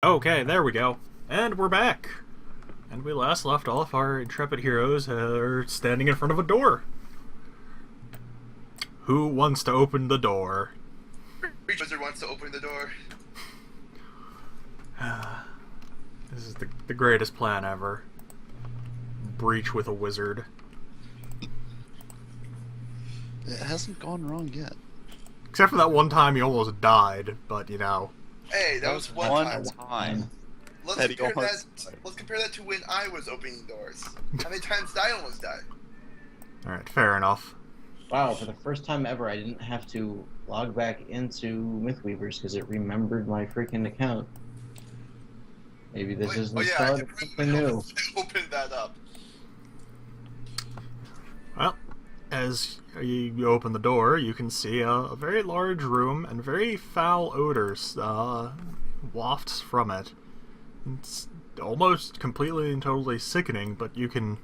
Okay, there we go. And we're back. And we last left off our intrepid heroes are standing in front of a door. Who wants to open the door? Wizard wants to open the door. This is the greatest plan ever. Breach with a wizard. It hasn't gone wrong yet. Except for that one time you almost died, but you know. Hey, that was one time. Let's Eddie compare that. almost died. Let's compare that to when I was opening doors. How many times did I almost die? Alright, fair enough. Wow, for the first time ever, I didn't have to log back into Mythweavers because it remembered my freaking account. Maybe this is the start of something new. Open that up. Well, as you open the door, you can see a very large room and very foul odors wafts from it. It's almost completely and totally sickening, but you can...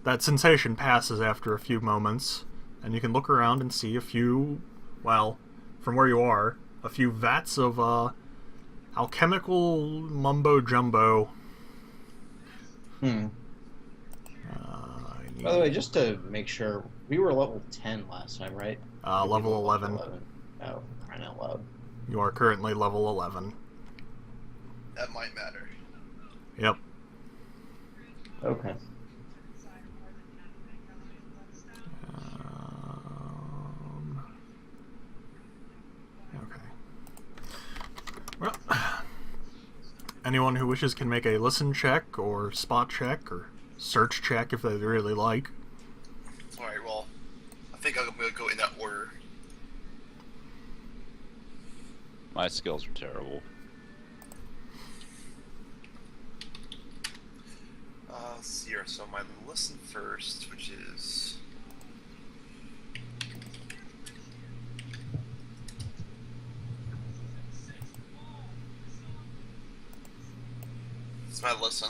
That sensation passes after a few moments, and you can look around and see a few, well, from where you are, a few vats of alchemical mumbo-jumbo. By the way, just to make sure, we were level 10 last time, right? Level 11. Oh, crying out loud. You are currently level 11. That might matter. Yep. Okay. Okay. Well, anyone who wishes can make a listen check, or spot check, or search check if they really like. Alright, well, I think I'm gonna go in that order. My skills are terrible. Let's see here. So my listen first, which is... It's my listen.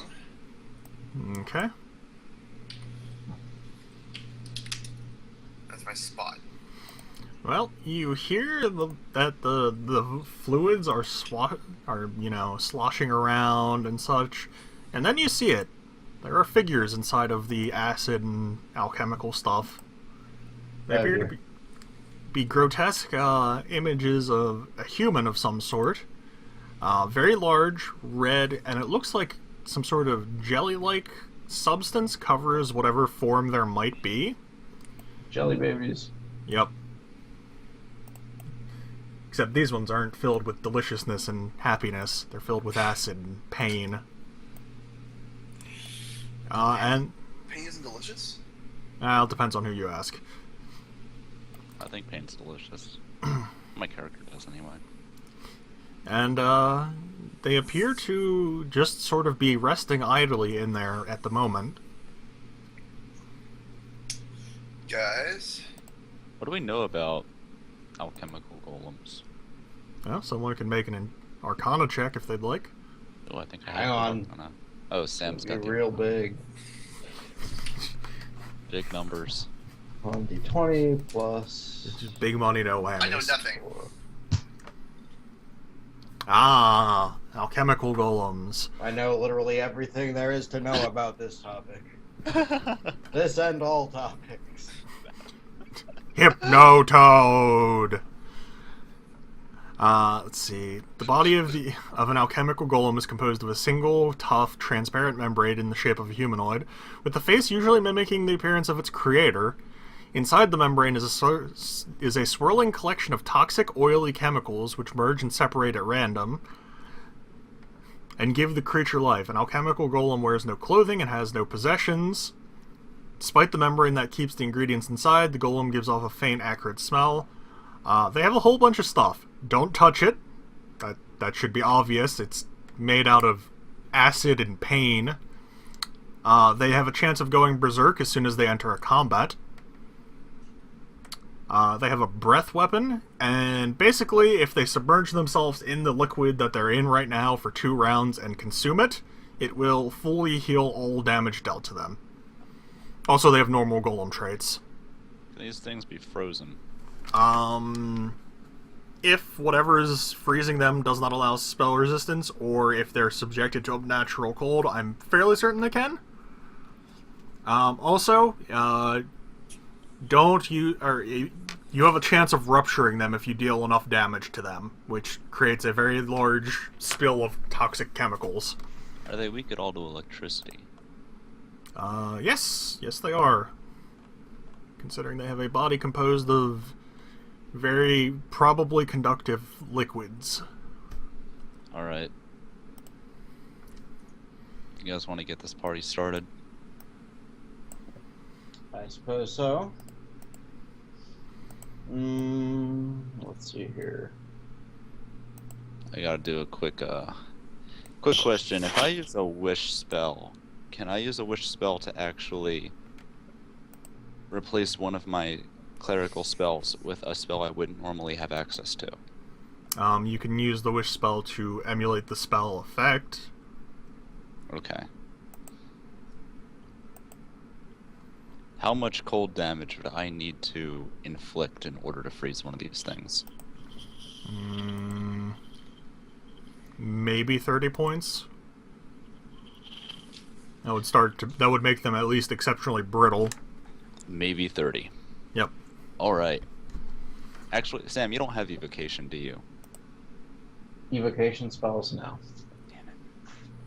Okay. That's my spot. Well, you hear that the fluids are sloshing around and such, and then you see it. There are figures inside of the acid and alchemical stuff. They appear to be grotesque images of a human of some sort. Very large, red, and it looks like some sort of jelly-like substance covers whatever form there might be. Jelly babies. Yep. Except these ones aren't filled with deliciousness and happiness. They're filled with acid and pain. And... Pain isn't delicious? It depends on who you ask. I think pain's delicious. My character does anyway. And, they appear to just sort of be resting idly in there at the moment. Guys? What do we know about alchemical golems? Well, someone can make an Arcana check if they'd like. Oh, I think I Hang have on. Arcana. Oh, Sam's got Be the real big. big numbers. 1d20 plus... It's just big money, no whammies. I know nothing. Ah, alchemical golems. I know literally everything there is to know about this topic. This and all topics. Hypnotoad! Let's see. The body of an alchemical golem is composed of a single, tough, transparent membrane in the shape of a humanoid, with the face usually mimicking the appearance of its creator. Inside the membrane is a swirling collection of toxic, oily chemicals which merge and separate at random and give the creature life. An alchemical golem wears no clothing and has no possessions. Despite the membrane that keeps the ingredients inside, the golem gives off a faint, acrid smell. They have a whole bunch of stuff. Don't touch it. That should be obvious. It's made out of acid and pain. They have a chance of going berserk as soon as they enter a combat. They have a breath weapon, and basically, if they submerge themselves in the liquid that they're in right now for 2 rounds and consume it, it will fully heal all damage dealt to them. Also, they have normal golem traits. Can these things be frozen? if whatever is freezing them does not allow spell resistance, or if they're subjected to natural cold, I'm fairly certain they can. Also, you have a chance of rupturing them if you deal enough damage to them, which creates a very large spill of toxic chemicals. Are they weak at all to electricity? Yes, they are. Considering they have a body composed of very probably conductive liquids. Alright. You guys want to get this party started? I suppose so. Let's see here. I gotta do a quick question. If I use a wish spell, can I use a wish spell to actually replace one of my clerical spells with a spell I wouldn't normally have access to? You can use the wish spell to emulate the spell effect. Okay. How much cold damage would I need to inflict in order to freeze one of these things? Maybe 30 points. That would make them at least exceptionally brittle. Maybe 30. Yep. Alright. Actually, Sam, you don't have evocation, do you? Evocation spells? No. Damn it.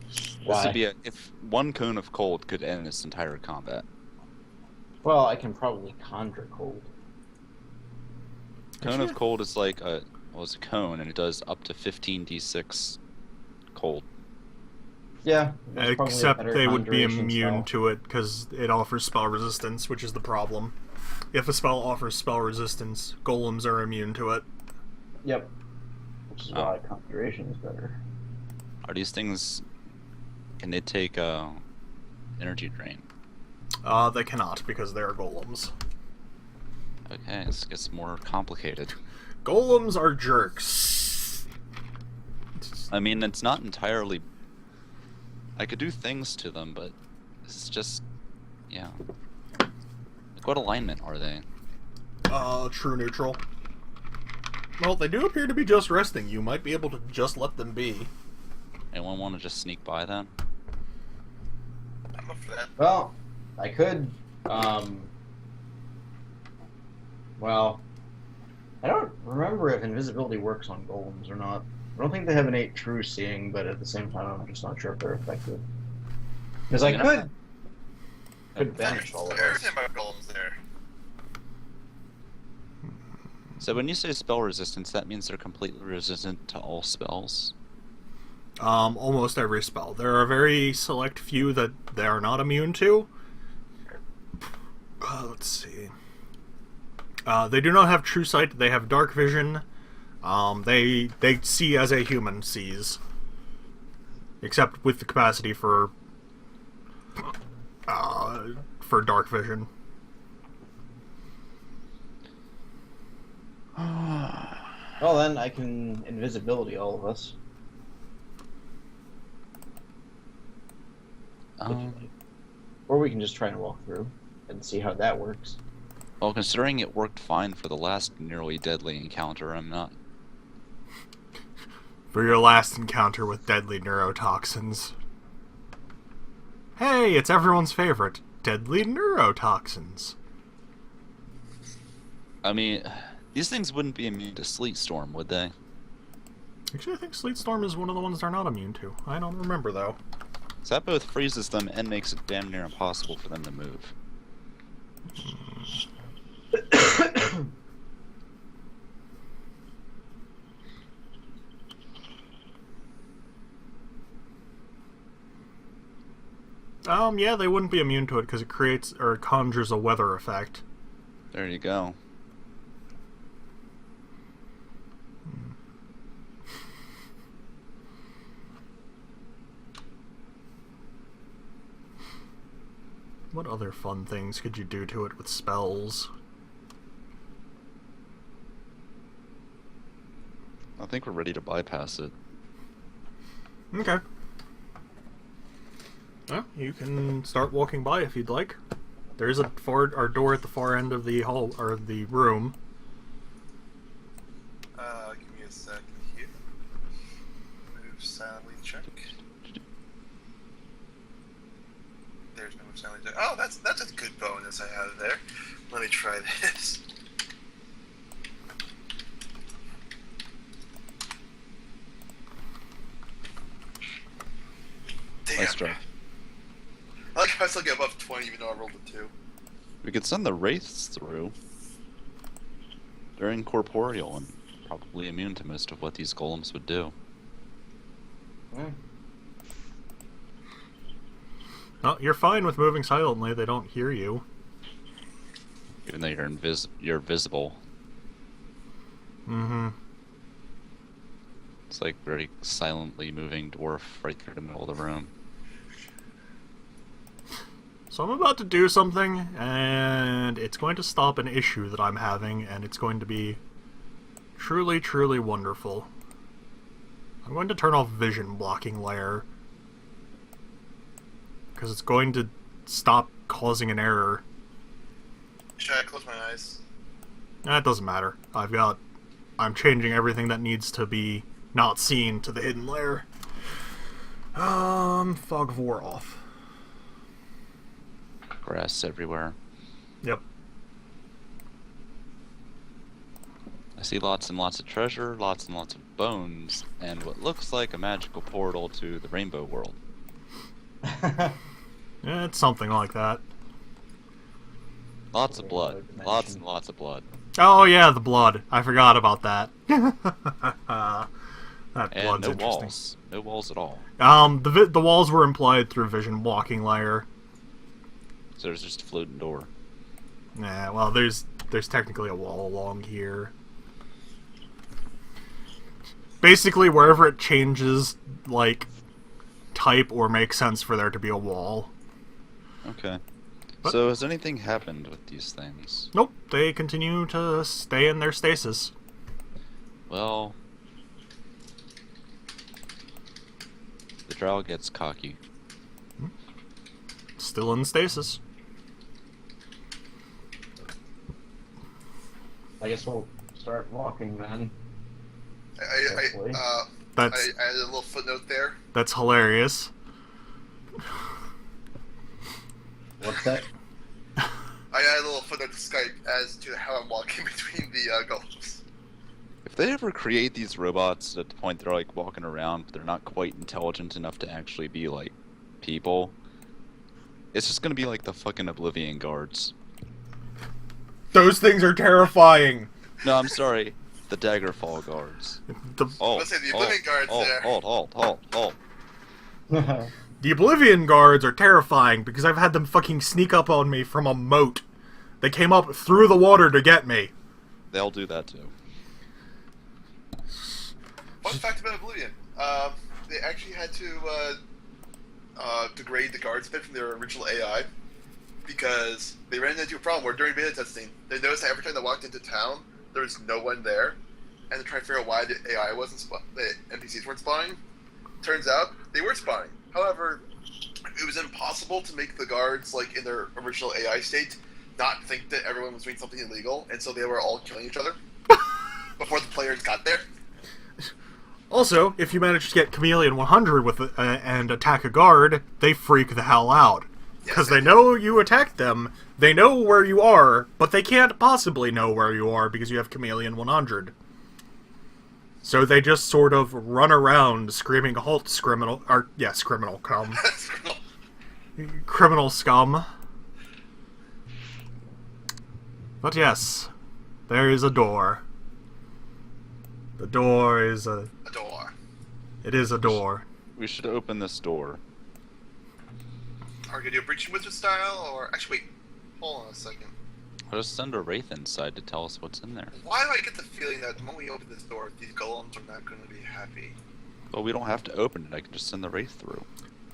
This Why? would be if one cone of cold could end this entire combat. Well, I can probably conjure cold. Cone of cold is like it's a cone, and it does up to 15d6 cold. Yeah. there's probably a Except better they would be conjuration immune spell. to it because it offers spell resistance, which is the problem. If a spell offers spell resistance, golems are immune to it. Yep. Which is why conjuration is better. Are these things... Can they take energy drain? They cannot because they are golems. Okay, this gets more complicated. Golems are jerks. I mean, it's not entirely... I could do things to them, but it's just... Yeah. Like, what alignment are they? True neutral. Well, they do appear to be just resting. You might be able to just let them be. Anyone want to just sneak by then? I'm up for that. Well, I could, well, I don't remember if invisibility works on golems or not. I don't think they have innate true seeing, but at the same time, I'm just not sure if they're effective. Because I could banish all of Everything us. about golems there. So when you say spell resistance, that means they're completely resistant to all spells? Almost every spell. There are very select few that they are not immune to. Let's see. They do not have true sight. They have dark vision. They see as a human sees, except with the capacity for dark vision. Well, then I can invisibility all of us. Or we can just try and walk through and see how that works. Well, considering it worked fine for the last nearly deadly encounter, I'm not... For your last encounter with deadly neurotoxins. Hey, it's everyone's favorite. Deadly neurotoxins. I mean, these things wouldn't be immune to Sleet Storm, would they? Actually, I think Sleet Storm is one of the ones they're not immune to. I don't remember, though. So that both freezes them and makes it damn near impossible for them to move. Yeah, they wouldn't be immune to it because it creates or conjures a weather effect. There you go. What other fun things could you do to it with spells? I think we're ready to bypass it. Okay. Well, you can start walking by if you'd like. There's a door at the far end of the hall or the room. Give There's no sound. Oh, that's a good bonus I have there. Let me try this. Damn. Nice try. I like how I still get above 20 even though I rolled a 2. We could send the wraiths through. They're incorporeal and probably immune to most of what these golems would do. Hmm. Oh, you're fine with moving silently. They don't hear you. Even though you're visible. Mm-hmm. It's like very silently moving dwarf right through the middle of the room. So I'm about to do something, and it's going to stop an issue that I'm having, and it's going to be truly, truly wonderful. I'm going to turn off vision blocking layer, because it's going to stop causing an error. Should I close my eyes? That doesn't matter. I'm changing everything that needs to be not seen to the hidden layer. Fog of War off. Grass everywhere. Yep. I see lots and lots of treasure, lots and lots of bones, and what looks like a magical portal to the rainbow world. Yeah, it's something like that. Lots of blood. Lots and lots of blood. Oh yeah, the blood. I forgot about that. That And blood's no interesting. walls. No walls at all. The walls were implied through vision blocking layer. So there's just a floating door. Nah, well, there's technically a wall along here. Basically, wherever it changes, like, type or makes sense for there to be a wall. Okay. But- So has anything happened with these things? Nope, they continue to stay in their stasis. Well, the drow gets cocky. Still in stasis. I guess we'll start walking then. I That's added a little footnote there. that's hilarious. What's that? I added a little footnote to Skype as to how I'm walking between the golems. If they ever create these robots at the point they're like walking around, but they're not quite intelligent enough to actually be like people, it's just gonna be like the fucking Oblivion guards. Those things are terrifying. No, I'm sorry, the Daggerfall guards. The Let's say the Oblivion guards there. Halt. The Oblivion guards are terrifying because I've had them fucking sneak up on me from a moat. They came up through the water to get me. They'll do that too. Fun fact about Oblivion: they actually had to degrade the guards a bit from their original AI because they ran into a problem where during beta testing they noticed that every time they walked into town there was no one there, and they tried to figure out why the AI wasn't the NPCs weren't spawning. Turns out they were spawning. However, it was impossible to make the guards, like in their original AI state, not think that everyone was doing something illegal, and so they were all killing each other before the players got there. Also, if you manage to get Chameleon 100 with and attack a guard, they freak the hell out. Because they know you attacked them, they know where you are, but they can't possibly know where you are because you have Chameleon 100. So they just sort of run around screaming, "Halt, criminal!" Or, yes, criminal, come. Criminal scum. But yes, there is a door. The door is a... A door. It is a door. We should open this door. Are we gonna do a breaching wizard style, or actually wait, hold on a second. I'll just send a wraith inside to tell us what's in there. Why do I get the feeling that the moment we open this door, these golems are not going to be happy? Well, we don't have to open it. I can just send the wraith through.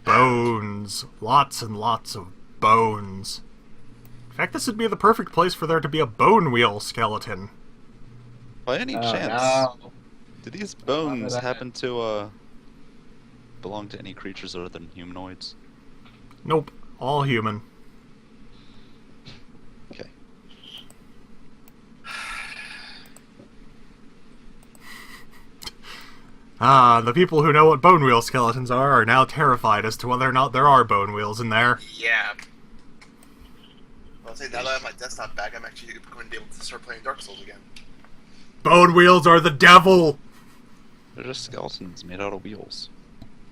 Bones. Lots and lots of bones. In fact, this would be the perfect place for there to be a bone wheel skeleton. By any Oh, chance, no. do these bones that. happen to belong to any creatures other than humanoids? Nope. All human. Okay. Ah, the people who know what bone wheel skeletons are now terrified as to whether or not there are bone wheels in there. Yeah. I'll say now that I have my desktop back, I'm actually going to be able to start playing Dark Souls again. Bone wheels are the devil! They're just skeletons made out of wheels.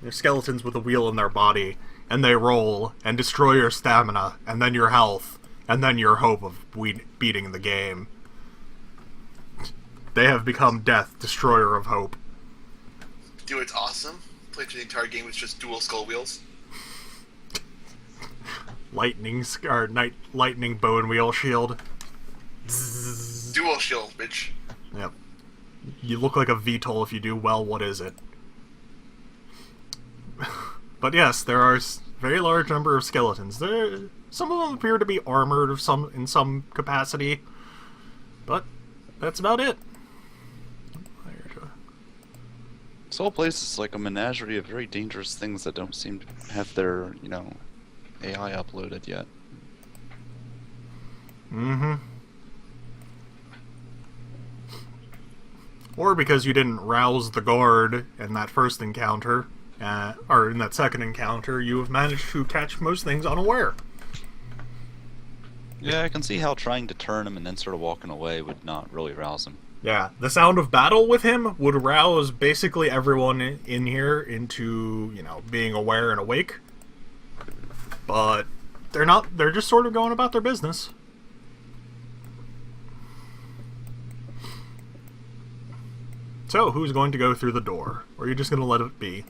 They're skeletons with a wheel in their body, and they roll and destroy your stamina, and then your health, and then your hope of beating the game. They have become death, destroyer of hope. Dude, it's awesome. Played through the entire game with just dual skull wheels. Lightning bone wheel shield. Dual shield, bitch. Yep. You look like a VTOL if you do well. What is it? But yes, there are very large number of skeletons. Some of them appear to be armored in some capacity, but that's about it. This whole place is like a menagerie of very dangerous things that don't seem to have their, AI uploaded yet. Mm-hmm. Or because you didn't rouse the guard in that first encounter, or in that second encounter, you have managed to catch most things unaware. Yeah, I can see how trying to turn him and then sort of walking away would not really rouse him. Yeah, the sound of battle with him would rouse basically everyone in here into, being aware and awake. But they're not, they're just sort of going about their business. So, who's going to go through the door? Or are you just going to let it be?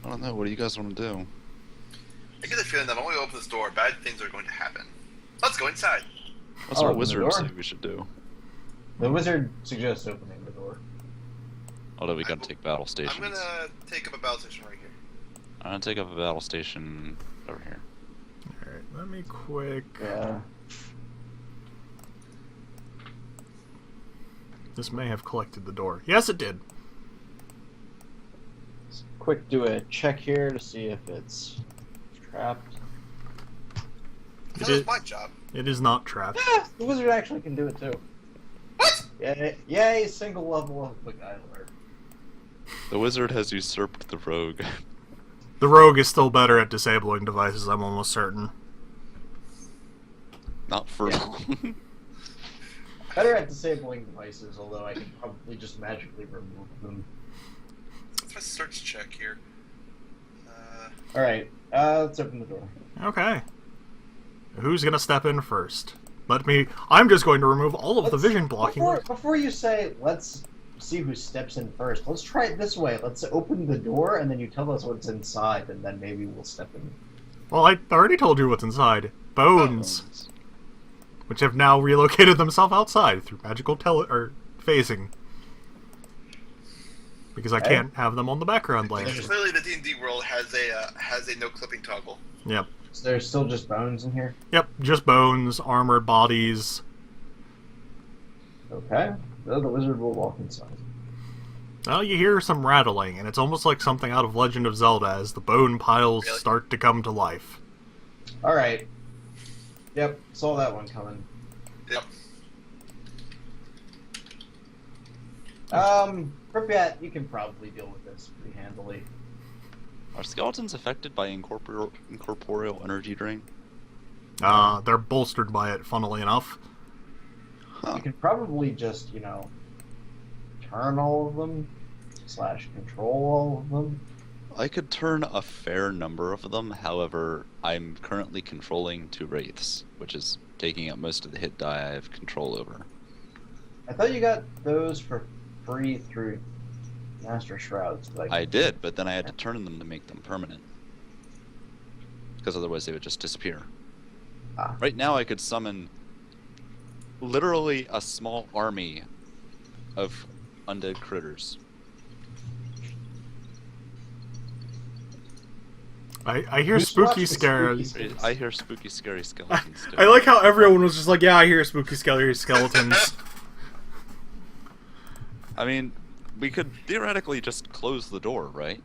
I don't know, what do you guys want to do? I get the feeling that when we open this door, bad things are going to happen. Let's go inside. What's our open the wizard door? say we should do? The wizard suggests opening the door. Although we gotta take battle I'm stations. gonna take up a battle station right here. I'm gonna take up a battle station over here. Alright, let me quick... Yeah. This may have collected the door. Yes, it did. Let's quick do a check here to see if it's trapped. That was my job. It is not trapped. Ah, the wizard actually can do it too. What? Yay, single level of Beguiler. The wizard has usurped the rogue. The rogue is still better at disabling devices, I'm almost certain. Not for long. Better at disabling devices, although I can probably just magically remove them. Let's try search check here. Alright, let's open the door. Okay. Who's gonna step in first? I'm just going to remove all of the vision blocking. Before you say, let's see who steps in first, let's try it this way. Let's open the door, and then you tell us what's inside, and then maybe we'll step in. Well, I already told you what's inside. Bones. Which have now relocated themselves outside through magical phasing. Because I can't have them on the background layer. Clearly, the D&D world has a no clipping toggle. Yep. So there's still just bones in here? Yep, just bones, armored bodies. Okay. Well, the wizard will walk inside. Well, you hear some rattling, and it's almost like something out of Legend of Zelda as the bone piles start to come to life. Alright. Yep, saw that one coming. Yep. Pripyat, you can probably deal with this pretty handily. Are skeletons affected by incorporeal energy drain? They're bolstered by it, funnily enough. Huh. You can probably just, turn all of them, / control all of them. I could turn a fair number of them, however, I'm currently controlling 2 wraiths, which is taking up most of the hit die I have control over. I thought you got those for free through Master Shrouds. I did, but then I had to turn them to make them permanent. Because otherwise they would just disappear. Ah. Right now I could summon literally a small army of undead critters. I hear Who's spooky watching scary. spooky I hear spooky, scary skeletons too. I like how everyone was just like, yeah, I hear spooky scary skeletons. I mean, we could theoretically just close the door, right?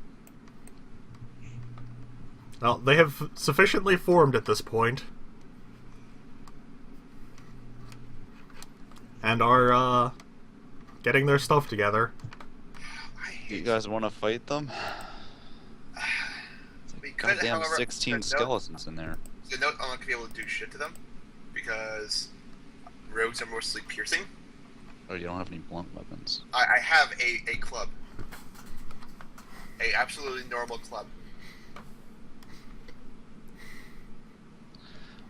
Well, they have sufficiently formed at this point. And are, getting their stuff together. I You hate guys want to fight them? we could, Goddamn, however, 16 skeletons in there. the note I'm not gonna be able to do shit to them because rogues are mostly piercing. Oh, you don't have any blunt weapons. I have a club, a absolutely normal club.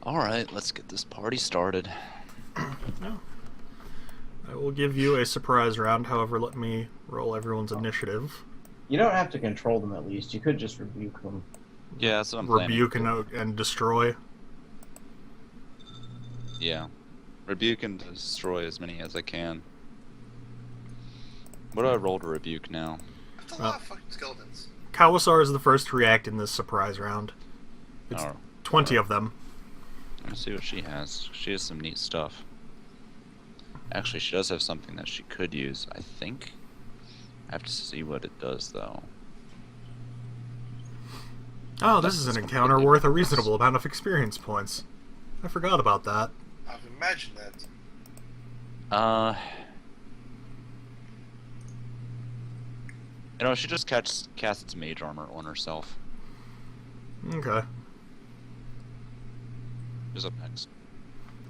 Alright, let's get this party started. No. I will give you a surprise round, however, let me roll everyone's initiative. You don't have to control them at least. You could just rebuke them. Yeah, that's what I'm planning. Rebuke and destroy. Yeah. Rebuke and destroy as many as I can. What do I roll to rebuke now? That's a lot of fucking skeletons. Kawasar is the first to react in this surprise round. It's Oh, 20 of them. let's see what she has. She has some neat stuff. Actually, she does have something that she could use, I think. I have to see what it does, though. Oh, this is an encounter worth a reasonable amount of experience points. I forgot about that. I've imagined that. You know, she just casts mage armor on herself. Okay. Who's up next?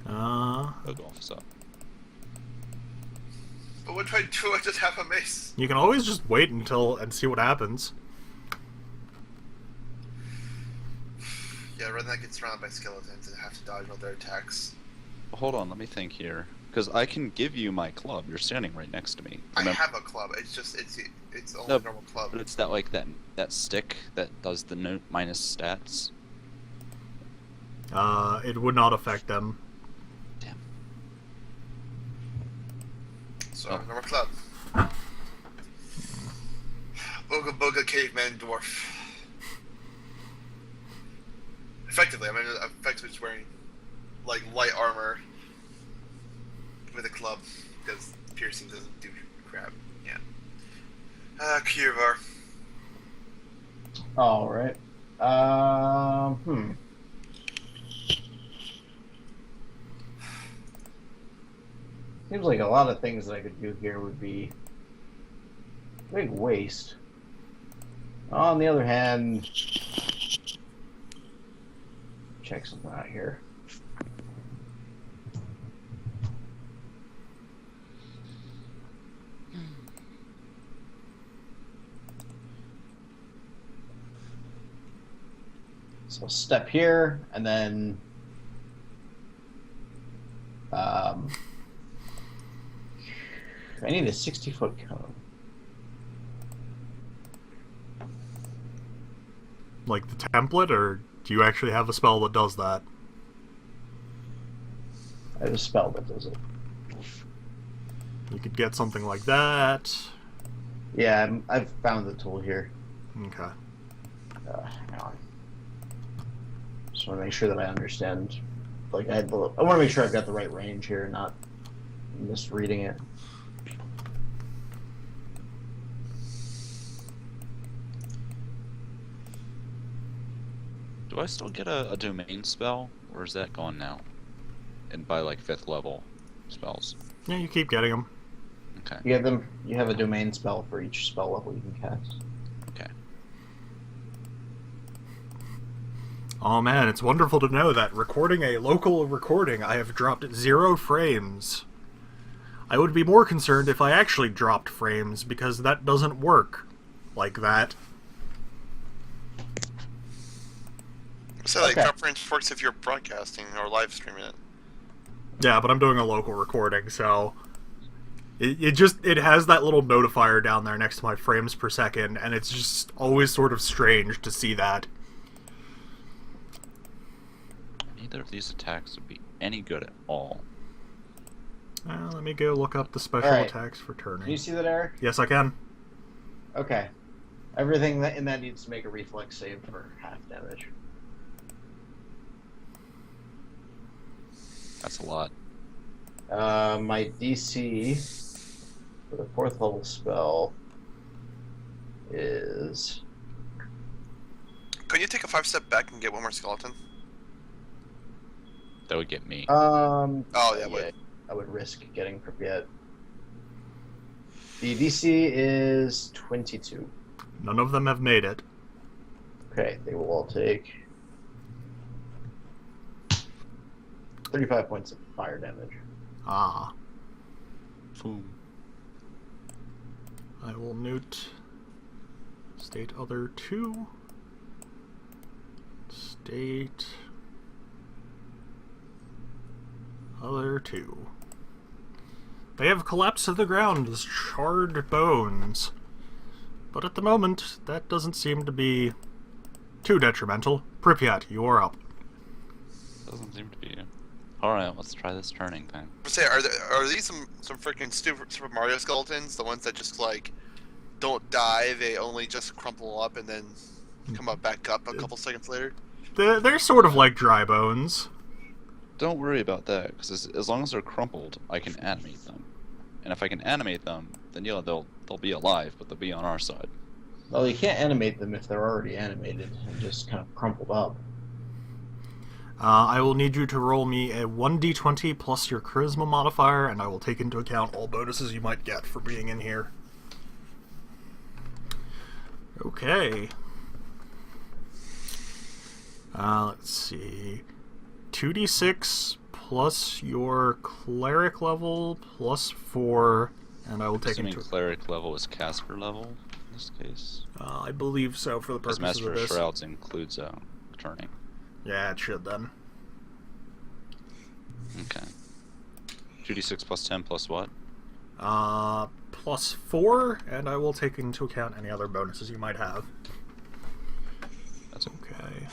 Uh, Ogolf's up. But what do I do? I just have a mace. you can always just wait and see what happens. Yeah, rather than I get surrounded by skeletons and have to dodge all their attacks. Hold on, let me think here. Because I can give you my club. You're standing right next to me. I Remember- have a club. It's just it's only No, a normal club. But it's that like that stick that does the minus stats. It would not affect them. Damn. So Oh. normal club. Ooga booga caveman dwarf. Effectively, I mean, effectively just wearing like light armor with a club because piercing doesn't do crap. Yeah. Kiervar. All right. Seems like a lot of things that I could do here would be a big waste. On the other hand, check something out here. So I'll step here, and then I need a 60-foot cone. Like the template, or do you actually have a spell that does that? I have a spell that does it. You could get something like that. Yeah, I've found the tool here. Okay. Hang on. Just want to make sure that I understand. Like I want to make sure I've got the right range here, not misreading it. Do I still get a domain spell, or is that gone now? And by like 5th level spells. Yeah, you keep getting them. Okay. You have them. You have a domain spell for each spell level you can cast. Okay. Oh man, it's wonderful to know that recording a local recording, I have dropped 0 frames. I would be more concerned if I actually dropped frames, because that doesn't work like that. So like Okay. drop range works if you're broadcasting or live streaming it. Yeah, but I'm doing a local recording, so it has that little notifier down there next to my frames per second, and it's just always sort of strange to see that. Neither of these attacks would be any good at all. Let me go look up the special Alright. attacks for turning. Can you see that, Eric? Yes, I can. Okay. Everything in that needs to make a reflex save for half damage. That's a lot. My DC for the 4th level spell is Couldn't you take a 5-step back and get one more skeleton? That would get me. Oh, yeah, wait. I would risk getting Pripyat. The DC is 22. None of them have made it. Okay, they will all take 35 points of fire damage. Ah. Boom. I will note state other 2. State other 2. They have collapsed to the ground as charred bones. But at the moment, that doesn't seem to be too detrimental. Pripyat, you are up. Doesn't seem to be. Alright, let's try this turning thing. Say, are these some freaking Super Mario skeletons? The ones that just like don't die, they only just crumple up and then come up back up a couple seconds later? They're sort of like dry bones. Don't worry about that, because as long as they're crumpled, I can animate them. And if I can animate them, then yeah, they'll be alive, but they'll be on our side. Well, you can't animate them if they're already animated and just kind of crumpled up. I will need you to roll me a 1d20 plus your charisma modifier, and I will take into account all bonuses you might get for being in here. Okay. Let's see. 2d6 plus your cleric level plus 4, and I will take Assuming into... cleric level is caster level in this case. I believe so for the Because purposes Master of of this. Shrouds includes turning. Yeah, it should then. Okay. 2d6 plus 10 plus what? Plus 4, and I will take into account any other bonuses you might have. That's a Okay.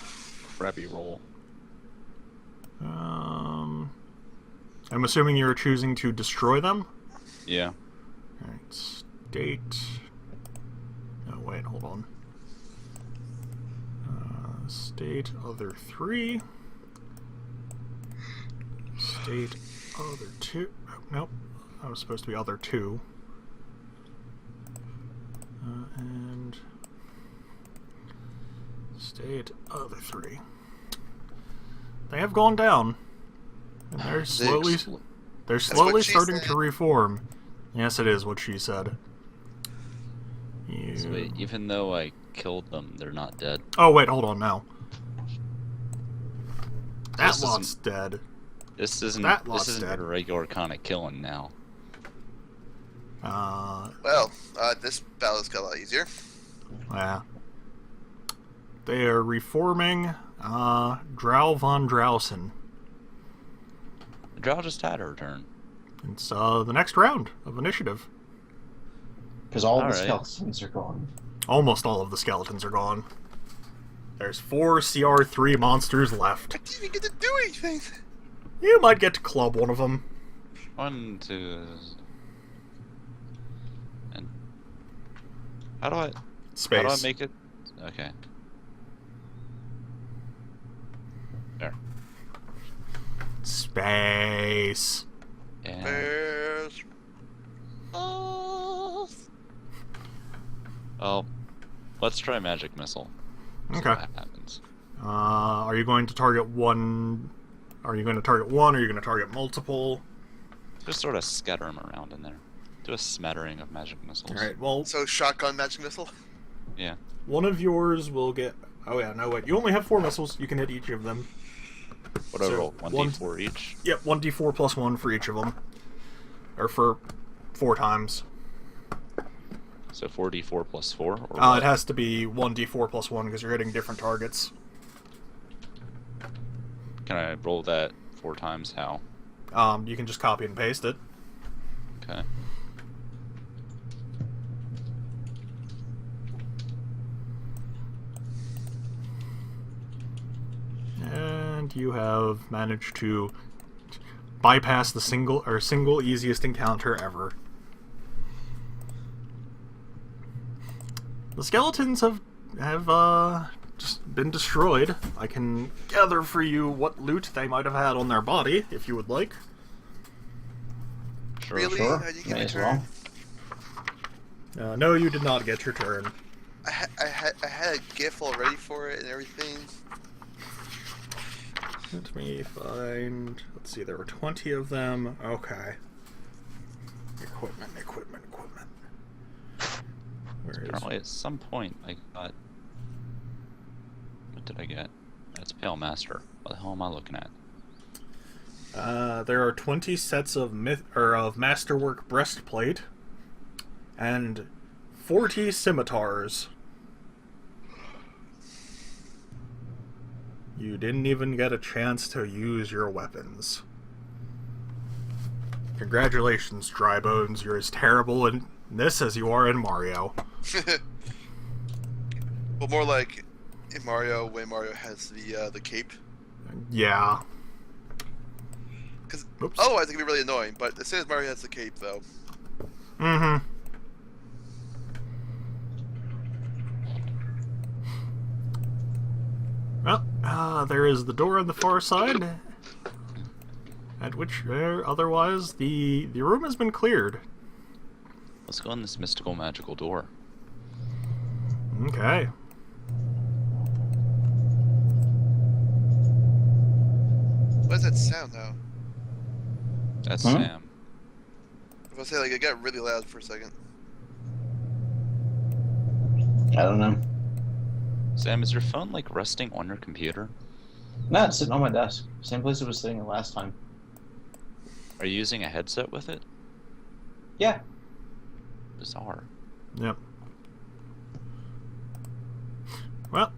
crappy roll. I'm assuming you're choosing to destroy them? Yeah. Alright, state... Oh, wait, hold on. State other 3. State other 2. Oh, nope. That was supposed to be other 2. And... State other 3. They have gone down. And they're slowly what she starting said. to reform. Yes, it is what she said. So wait, even though I killed them, they're not dead. Oh, wait, hold on now. That This lot's isn't- dead. This isn't That lot's this isn't dead. a regular kind of killing now. Well, this battle's got a lot easier. Yeah. They are reforming Drow von Drowson. Drow just had her turn. It's the next round of initiative. Because all the Alright. skeletons are gone. Almost all of the skeletons are gone. There's 4 CR3 monsters left. I didn't even get to do anything. You might get to club one of them. 1, 2, and how do I Space. make it? Okay. There. Space. And There's... well, let's try magic missile. See Okay. what happens. Are you going to target one? Are you going to target one? Or are you going to target multiple? Just sort of scatter them around in there. Do a smattering of magic missiles. All right. Well, So shotgun magic missile? Yeah. one of yours will get. Oh yeah, no wait. You only have 4 missiles. You can hit each of them. What do I So, roll? one- 1d4 each? Yep, 1d4 plus 1 for each of them. Or for 4 times. So 4d4 plus 4? Or It what? has to be 1d4 plus 1 because you're hitting different targets. Can I roll that 4 times? How? You can just copy and paste it. Okay. And you have managed to bypass the single easiest encounter ever. The skeletons have just been destroyed. I can gather for you what loot they might have had on their body, if you would like. Sure. Really? Sure, How'd you get may a as turn? well. No, you did not get your turn. I had a GIF already for it and everything. Let me find... Let's see, there were 20 of them. Okay. Equipment. Where is Apparently, at some point, I got. What did I get? That's Pale Master. What the hell am I looking at? There are 20 sets of of masterwork breastplate and 40 scimitars. You didn't even get a chance to use your weapons. Congratulations, Drybones. You're as terrible in this as you are in Mario. Well, more like in Mario, when Mario has the cape. Yeah. Because Oops. otherwise it can be really annoying. But as soon as Mario has the cape, though. Mm-hmm. Well, there is the door on the far side, at which otherwise the room has been cleared. Let's go in this mystical magical door. Okay. What is that sound now? That's Huh? Sam. If I say like it got really loud for a second. I don't know. Sam, is your phone like resting on your computer? No, it's sitting on my desk. Same place it was sitting the last time. Are you using a headset with it? Yeah. Bizarre. Yep. Well,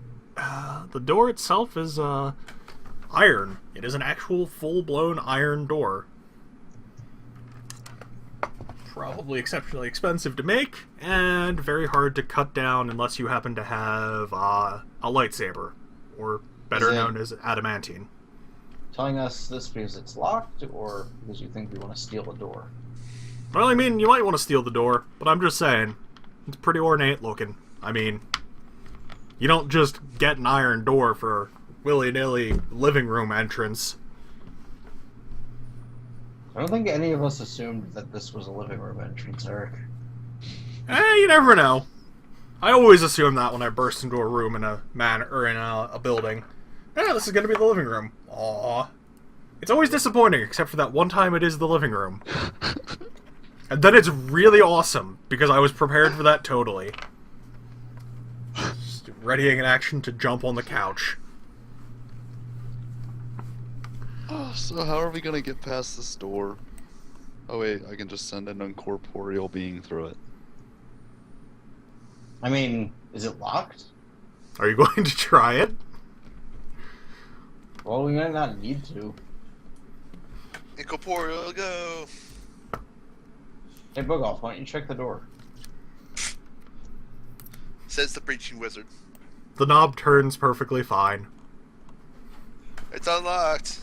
the door itself is iron. It is an actual full-blown iron door. Probably exceptionally expensive to make, and very hard to cut down unless you happen to have a lightsaber, or better Is it- known as adamantine. Telling us this because it's locked, or because you think we want to steal a door? Well, I mean, you might want to steal the door, but I'm just saying, it's pretty ornate looking. I mean, you don't just get an iron door for willy-nilly living room entrance. I don't think any of us assumed that this was a living room entrance, Eric. You never know. I always assume that when I burst into a room in a in a building. Yeah, this is gonna be the living room. Aww. It's always disappointing, except for that one time it is the living room. And then it's really awesome, because I was prepared for that totally. Just readying an action to jump on the couch. So how are we gonna get past this door? Oh wait, I can just send an incorporeal being through it. I mean, is it locked? Are you going to try it? Well, we might not need to. Incorporeal, go! Hey, Boogoff, why don't you check the door? Says the breaching wizard. The knob turns perfectly fine. It's unlocked.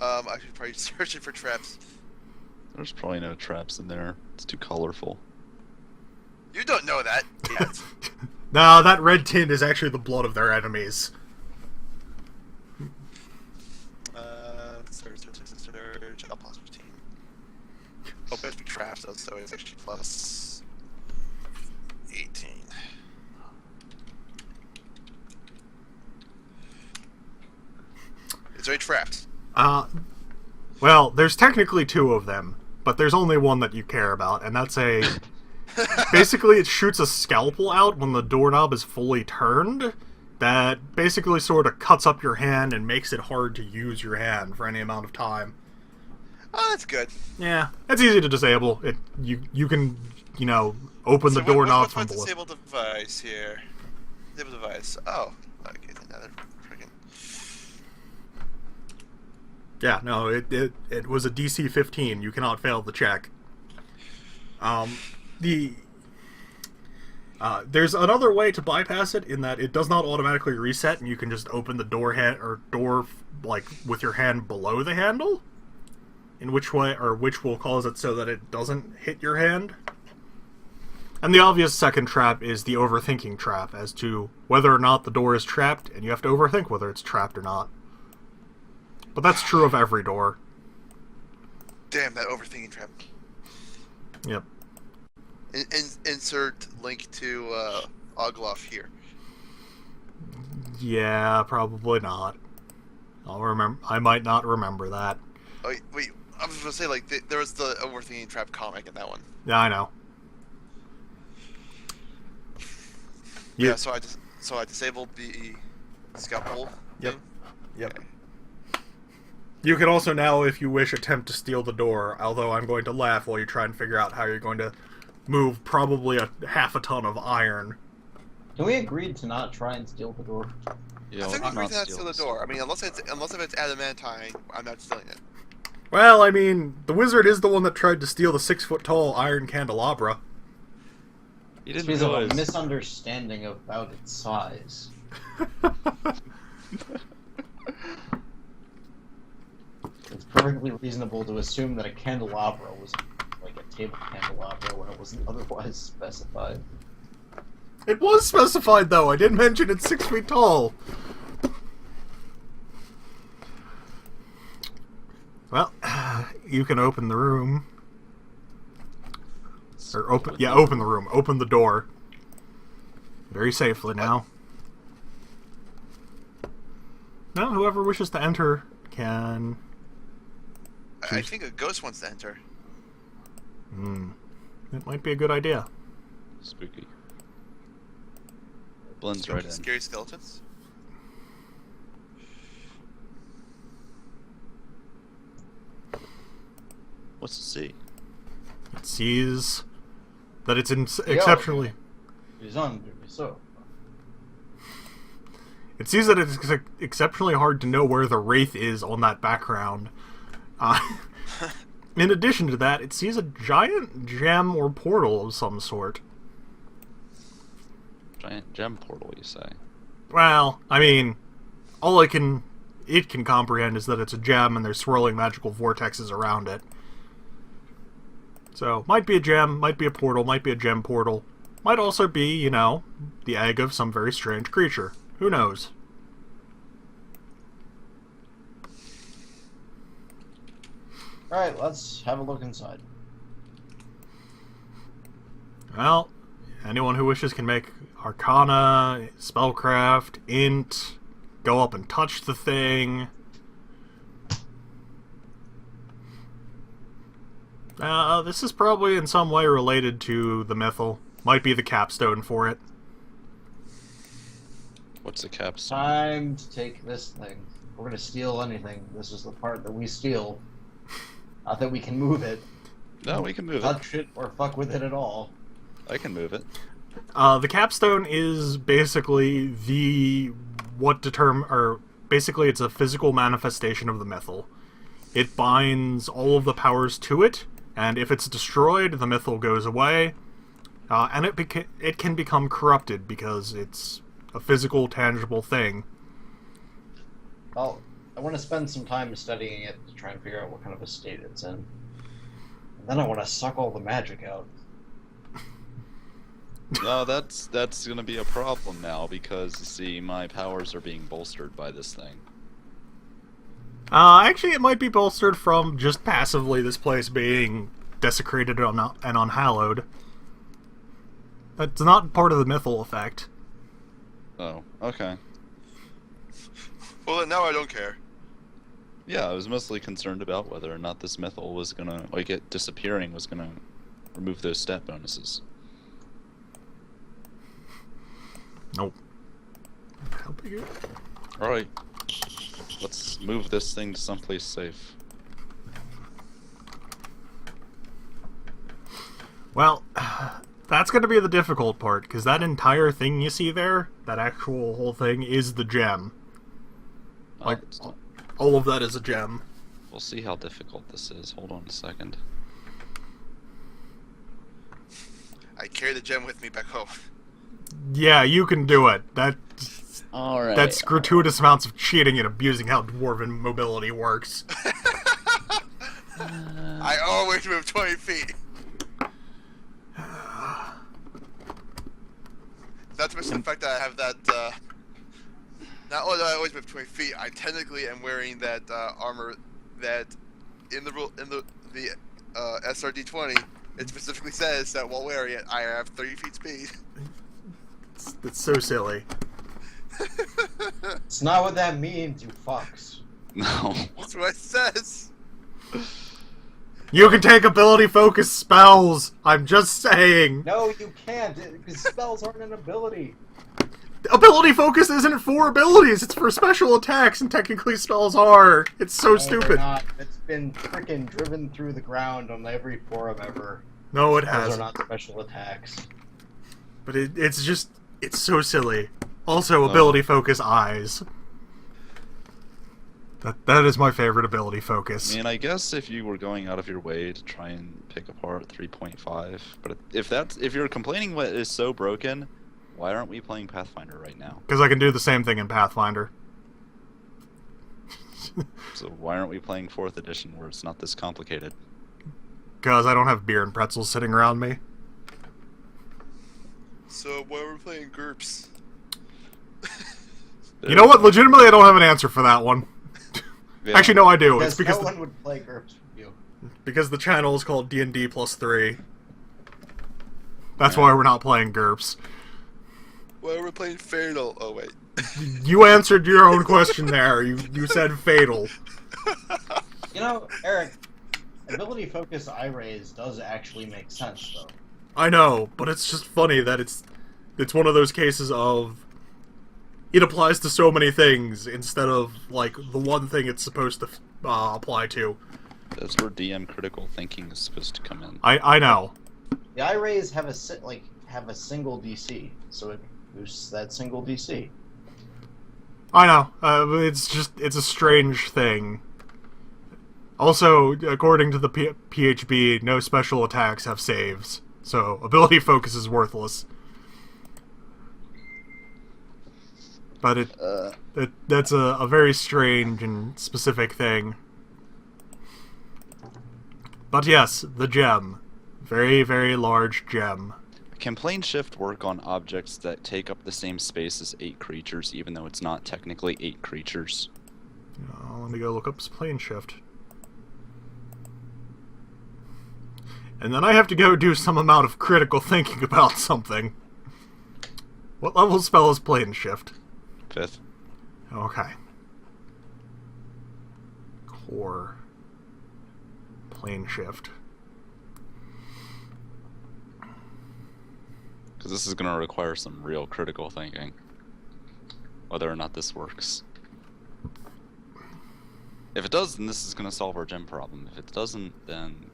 I should probably search it for traps. There's probably no traps in there. It's too colorful. You don't know that yet. No, that red tint is actually the blood of their enemies. Search. Oh, plus 15. Oh, but it's traps though, so it's actually plus 18. Is there any traps? Well, there's technically two of them, but there's only one that you care about, and that's a... Basically, it shoots a scalpel out when the doorknob is fully turned, that basically sort of cuts up your hand and makes it hard to use your hand for any amount of time. Oh, that's good. Yeah, it's easy to disable. You can, you know, open the So doorknob what's from my below. disable device here? Disable device. Oh, okay, another freaking. Yeah, no, it was a DC 15. You cannot fail the check. There's another way to bypass it in that it does not automatically reset, and you can just open the door like with your hand below the handle. In which will cause it so that it doesn't hit your hand. And the obvious second trap is the overthinking trap as to whether or not the door is trapped, and you have to overthink whether it's trapped or not. But that's true of every door. Damn, that overthinking trap. Yep. Insert link to Ogloff here. Yeah, probably not. I might not remember that. Oh, wait, I was gonna say, like, there was the overthinking trap comic in that one. Yeah, I know. Yeah, so I disabled the scalpel. Yep. thing. Yep. Okay. You can also now, if you wish, attempt to steal the door, although I'm going to laugh while you try and figure out how you're going to move probably half a ton of iron. Can we agree to not try and steal the door? Yeah, I think let's we not agreed to steal steal the this. door. I mean, unless if it's adamantine, I'm not stealing it. Well, I mean, the wizard is the one that tried to steal the 6-foot-tall iron candelabra. You It's didn't because of a realize. misunderstanding about its size. It's perfectly reasonable to assume that a candelabra was like a table candelabra when it wasn't otherwise specified. It was specified, though. I did mention it's 6 feet tall. Well, you can open the room. Or open the room. Open the door. Very safely now. Now, whoever wishes to enter can... I think a ghost wants to enter. It might be a good idea. Spooky. Blends right in. Scary skeletons. What's to see? It sees that it's exceptionally... So, It sees that it's exceptionally hard to know where the wraith is on that background. In addition to that, it sees a giant gem or portal of some sort. Giant gem portal, you say? Well, I mean, all it can comprehend is that it's a gem and there's swirling magical vortexes around it. So, might be a gem, might be a portal, might be a gem portal. Might also be, you know, the egg of some very strange creature. Who knows? alright, let's have a look inside. Well, anyone who wishes can make Arcana, Spellcraft, Int, go up and touch the thing. This is probably in some way related to the mythal. Might be the capstone for it. What's the capstone? Time to take this thing. If we're gonna steal anything, this is the part that we steal. Not that we can move it, No, we can move it. touch it, or fuck with it at all. I can move it. The capstone is basically basically it's a physical manifestation of the mythal. It binds all of the powers to it, and if it's destroyed, the mythal goes away, and it can become corrupted because it's a physical, tangible thing. Well, I want to spend some time studying it to try and figure out what kind of a state it's in. And then I want to suck all the magic out. No, that's gonna be a problem now because, you see, my powers are being bolstered by this thing. Actually, it might be bolstered from just passively this place being desecrated and unhallowed. That's not part of the mythal effect. Oh, okay. Well, then now I don't care. Yeah, I was mostly concerned about whether or not this mythal was gonna, like, it disappearing was gonna remove those stat bonuses. Nope. How big is it? Alright. Let's move this thing to someplace safe. Well, that's going to be the difficult part, because that entire thing you see there, that actual whole thing, is the gem. Oh, Like, it's not- all of that is a gem. We'll see how difficult this is. Hold on a second. I carry the gem with me back home. Yeah, you can do it. Alright. That's gratuitous amounts of cheating and abusing how dwarven mobility works. I always move 20 feet. Not to mention the fact that I have that, not only do I always move 20 feet, I technically am wearing that armor that in the SRD20, it specifically says that while wearing it, I have 30 feet speed. It's so silly. It's not what that means, you fucks. No. That's what it says. You can take ability focus spells! I'm just saying! No, you can't, because spells aren't an ability. Ability focus isn't for abilities, it's for special attacks, and technically spells are. It's so No, stupid. they're not. It's been freaking driven through the ground on every forum ever. No, it Spells hasn't. are not special attacks. But it's just, it's so silly. Also, ability focus eyes. That is my favorite ability focus. I mean, I guess if you were going out of your way to try and pick apart 3.5, but if you're complaining what is so broken, why aren't we playing Pathfinder right now? Because I can do the same thing in Pathfinder. So why aren't we playing 4th edition where it's not this complicated? Because I don't have beer and pretzels sitting around me. So why are we playing GURPS? You know what? Legitimately, I don't have an answer for that one. Yeah. Actually, no, I do. Because It's because no one would play GURPS with you. because the channel is called DND +3. That's why we're not playing GURPS. Why are we playing Fatal? Oh wait. You answered your own question there. You said fatal. You know, Eric, ability focus eye raise does actually make sense, though. I know, but it's just funny that it's one of those cases of it applies to so many things instead of like the one thing it's supposed to apply to. That's where DM critical thinking is supposed to come in. I know. The eye rays have a single DC, so it boosts that single DC. I know. It's a strange thing. Also, according to the PHB, no special attacks have saves, so ability focus is worthless. But that's a very strange and specific thing. But yes, the gem. Very, very large gem. Can plane shift work on objects that take up the same space as 8 creatures, even though it's not technically 8 creatures? Let me go look up plane shift. And then I have to go do some amount of critical thinking about something. What level spell is plane shift? 5th. Okay. Core. Plane shift. Because this is going to require some real critical thinking. Whether or not this works. If it does, then this is going to solve our gem problem. If it doesn't, then...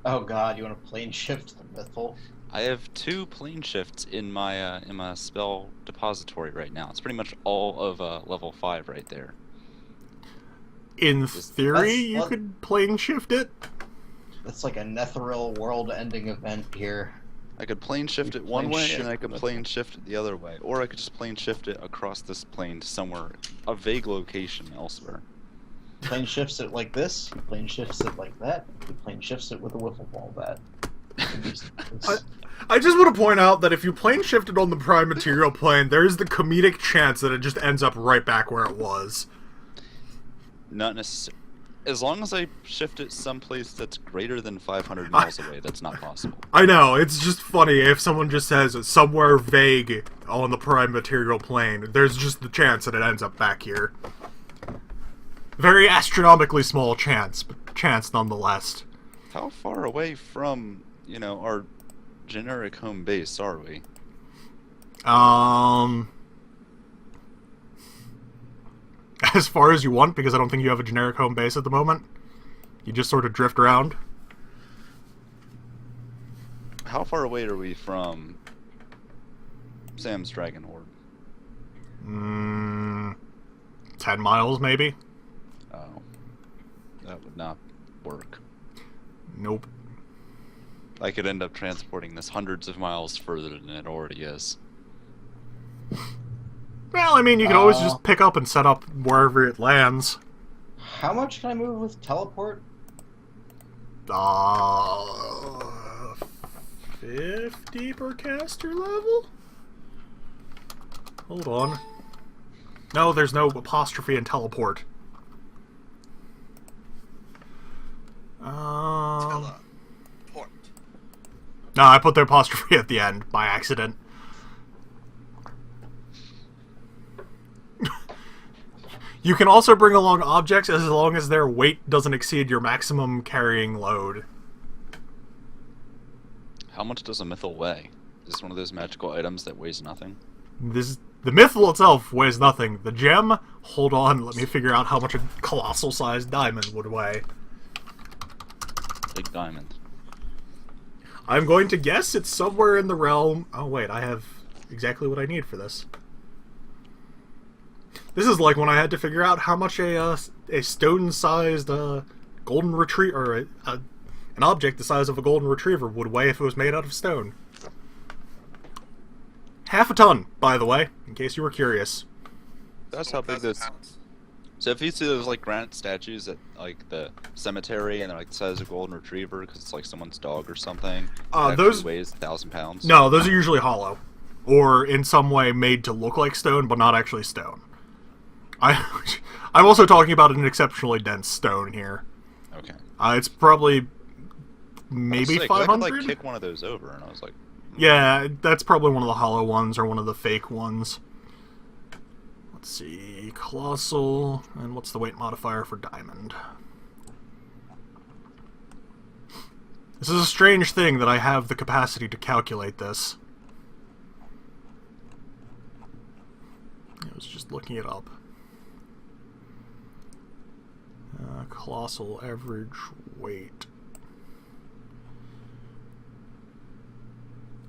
Oh god, you want to plane shift the Mythful? I have 2 plane shifts in my spell depository right now. It's pretty much all of level 5 right there. In theory, you could plane shift it. That's like a Netheril world-ending event here. I could plane shift it one way, and I could plane shift it the other way. Or I could just plane shift it across this plane to somewhere, a vague location elsewhere. Plane shifts it like this, you plane shifts it like that, you plane shifts it with a wiffle ball bat. I just want to point out that if you plane shift it on the prime material plane, there is the comedic chance that it just ends up right back where it was. Not necessarily. As long as I shift it someplace that's greater than 500 miles away, that's not possible. I know, it's just funny if someone just says somewhere vague on the prime material plane, there's just the chance that it ends up back here. Very astronomically small chance, but chance nonetheless. How far away from, our generic home base are we? As far as you want, because I don't think you have a generic home base at the moment. You just sort of drift around. How far away are we from Sam's Dragon Horde? 10 miles, maybe? Oh. That would not work. Nope. I could end up transporting this hundreds of miles further than it already is. Well, I mean, you can always just pick up and set up wherever it lands. How much can I move with teleport? 50 per caster level? Hold on. No, there's no apostrophe in teleport. Teleport. No, I put the apostrophe at the end by accident. You can also bring along objects as long as their weight doesn't exceed your maximum carrying load. How much does a mythal weigh? Is this one of those magical items that weighs nothing? The mythal itself weighs nothing. The gem, hold on, let me figure out how much a colossal-sized diamond would weigh. Big diamond. I'm going to guess it's somewhere in the realm... Oh, wait, I have exactly what I need for this. This is like when I had to figure out how much a stone-sized golden retriever, or an object the size of a golden retriever would weigh if it was made out of stone. Half a ton, by the way, in case you were curious. That's how big 1,000 this. pounds. So if you see those like granite statues at like the cemetery and they're like the size of a golden retriever because it's like someone's dog or something, it those actually weighs 1,000 pounds. No, those are usually hollow, or in some way made to look like stone, but not actually stone. I'm also talking about an exceptionally dense stone here. Okay. It's probably maybe Sick, 'cause I could 500. like kick one of those over, and I was like, Yeah, that's probably one of the hollow ones or one of the fake ones. Let's see, colossal, and what's the weight modifier for diamond? This is a strange thing that I have the capacity to calculate this. I was just looking it up. Colossal average weight.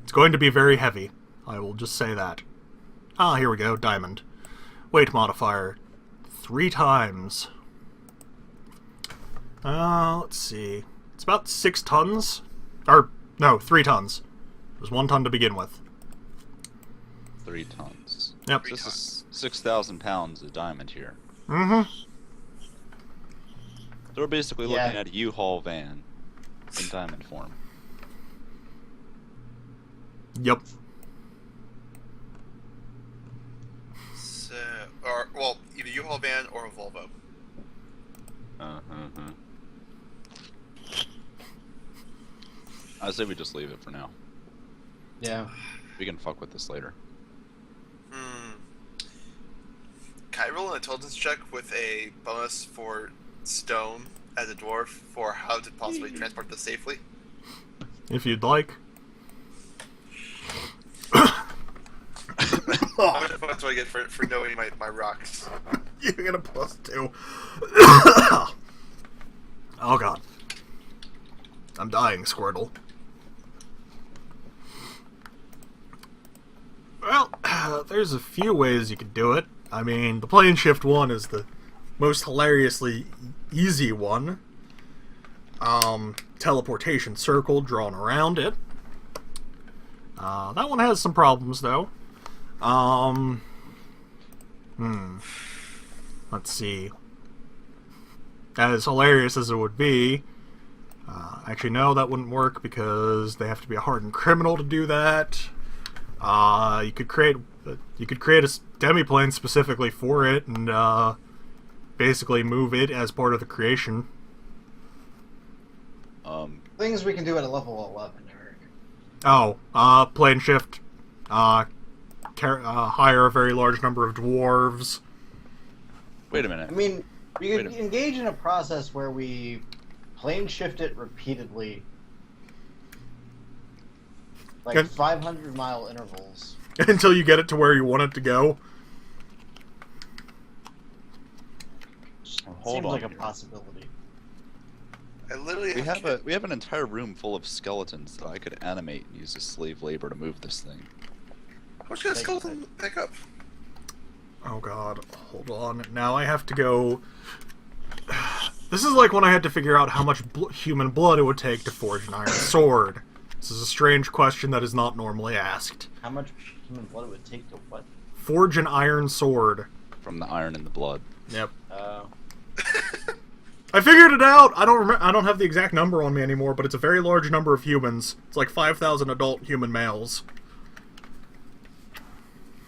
It's going to be very heavy. I will just say that. Ah, here we go. Diamond. Weight modifier. 3 times. Let's see. It's about 6 tons. Or, no, 3 tons. It was 1 ton to begin with. 3 tons. Yep. This is 6,000 pounds of diamond here. Mm-hmm. So we're basically Yeah. looking at a U-Haul van in diamond form. Yep. So, or well, either U-Haul van or a Volvo. I say we just leave it for now. Yeah. We can fuck with this later. Can I roll an intelligence check with a bonus for stone as a dwarf for how to possibly transport this safely? If you'd like. How much points do I get for knowing my rocks? You get a +2. Oh god. I'm dying, Squirtle. Well, there's a few ways you could do it. I mean, the plane shift one is the most hilariously easy one. Teleportation circle drawn around it. That one has some problems, though. Let's see. As hilarious as it would be, actually no, that wouldn't work because they have to be a hardened criminal to do that. You could create a demiplane specifically for it and basically move it as part of the creation. Things we can do at a level 11, Eric. Oh, plane shift. Hire a very large number of dwarves. Wait a minute. I mean, we Wait could a- engage in a process where we plane shift it repeatedly. Like Good. 500-mile intervals. Until you get it to where you want it to go. Hold Seems on like a here. possibility. I literally We have an entire room full of skeletons that I could animate and use as slave labor to move this thing. How much can a skeleton pick up? Oh god, hold on. Now I have to go... This is like when I had to figure out how much human blood it would take to forge an iron sword. This is a strange question that is not normally asked. How much human blood it would take to what? Forge an iron sword. From the iron in the blood. Yep. Oh, I figured it out! I don't have the exact number on me anymore, but it's a very large number of humans. It's like 5,000 adult human males.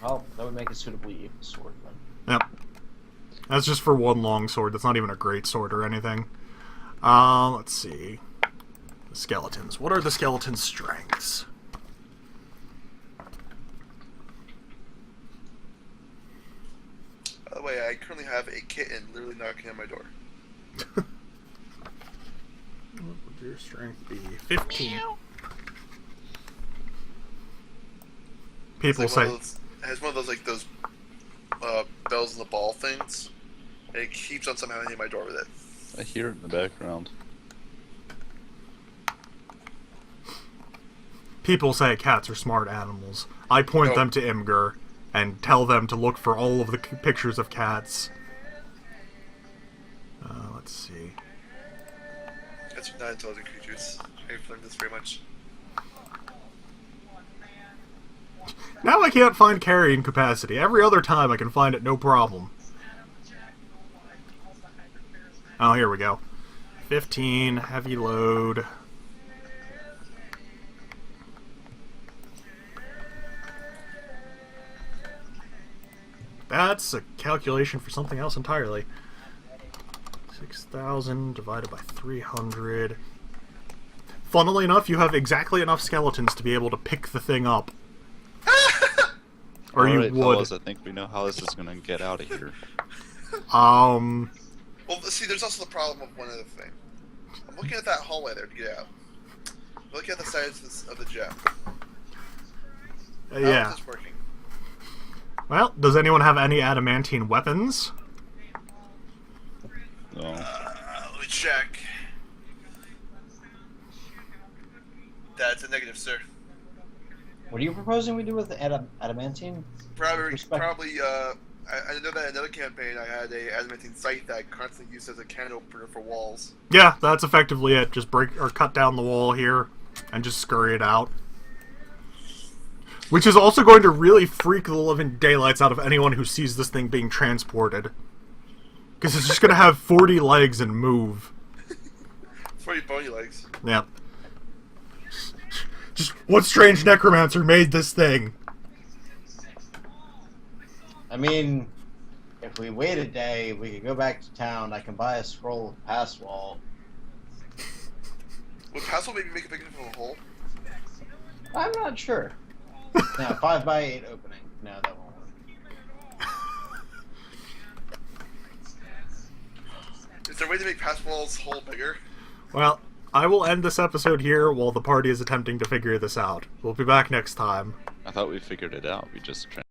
Well, that would make a suitably evil sword then. Yep. That's just for one long sword. That's not even a great sword or anything. Let's see. The skeletons. What are the skeletons' strengths? by the way, I currently have a kitten literally knocking on my door. What would your strength be? 15. People It's like say it has one of those like those bells in the ball things. And it keeps on somehow hitting my door with it. I hear it in the background. people say cats are smart animals. I point No. them to Imgur and tell them to look for all of the pictures of cats. Let's see. Cats are not intelligent creatures. I've learned this very much. Now I can't find carrying capacity. Every other time I can find it no problem. Oh, here we go. 15, heavy load. That's a calculation for something else entirely. 6,000 divided by 300. Funnily enough, you have exactly enough skeletons to be able to pick the thing up. Or you Alright, would. fellas, I think we know how this is gonna get out of here. Well, see, there's also the problem of one other thing. I'm looking at that hallway there to get out. I'm looking at the sides of the jet. How Yeah. is this working? Well, does anyone have any adamantine weapons? No. Let me check. That's a negative, sir. What are you proposing we do with the adamantine? Probably, I know that in another campaign I had a adamantine sight that I constantly used as a can opener for walls. Yeah, that's effectively it. Just break or cut down the wall here and just scurry it out. Which is also going to really freak the living daylights out of anyone who sees this thing being transported. Because it's just going to have 40 legs and move. 40 bony legs. Yep. Just what strange necromancer made this thing? I mean, if we wait a day, we could go back to town. I can buy a scroll of pass wall. Would Passwell maybe make a big enough of a hole? I'm not sure. Now, 5x8 opening. No, that won't work. Is there a way to make Passwell's hole bigger? Well, I will end this episode here while the party is attempting to figure this out. We'll be back next time. I thought we figured it out. We just